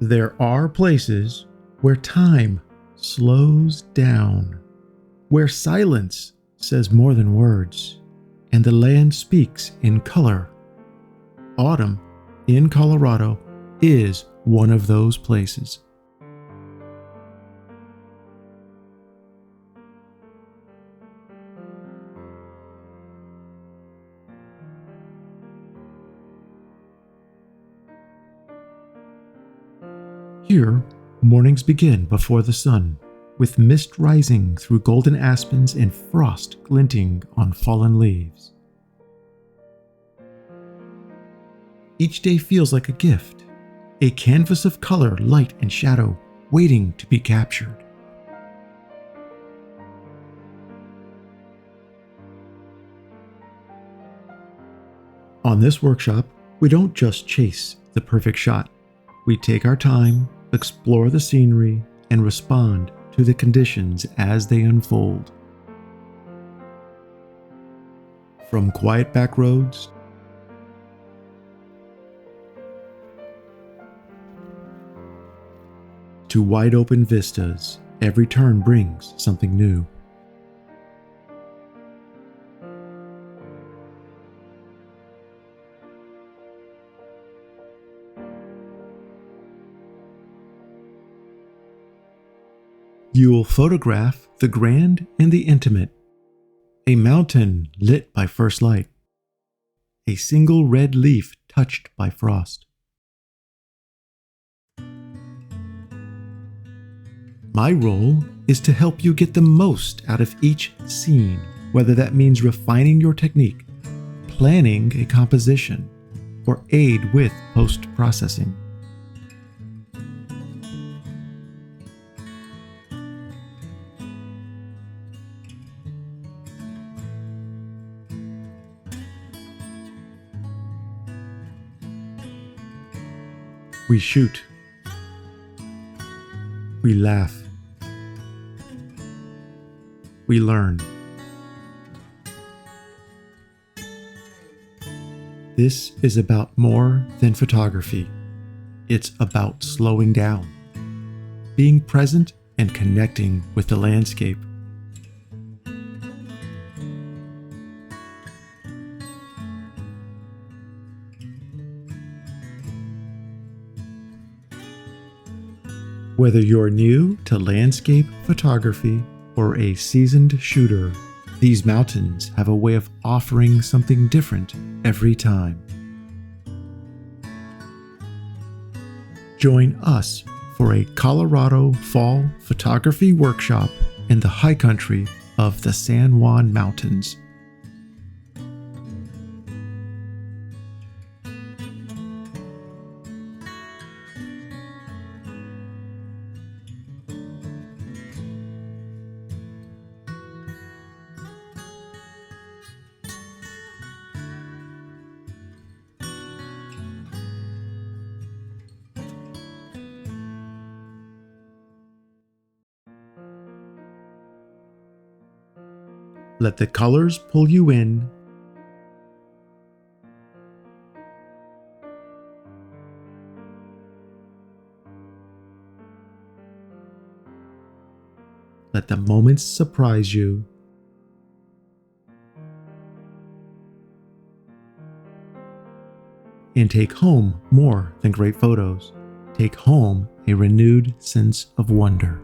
There are places where time slows down, where silence says more than words, and the land speaks in color. Autumn in Colorado is one of those places. Here, mornings begin before the sun, with mist rising through golden aspens and frost glinting on fallen leaves. Each day feels like a gift, a canvas of color, light, and shadow waiting to be captured. On this workshop, we don't just chase the perfect shot. We take our time, explore the scenery, and respond to the conditions as they unfold. From quiet back roads to wide open vistas, every turn brings something new. You'll photograph the grand and the intimate, a mountain lit by first light, a single red leaf touched by frost. My role is to help you get the most out of each scene, whether that means refining your technique, planning a composition, or aid with post-processing. We shoot. We laugh. We learn. This is about more than photography. It's about slowing down, being present, and connecting with the landscape. Whether you're new to landscape photography or a seasoned shooter, these mountains have a way of offering something different every time. Join us for a Colorado fall photography workshop in the high country of the San Juan Mountains. Let the colors pull you in. Let the moments surprise you. And take home more than great photos. Take home a renewed sense of wonder.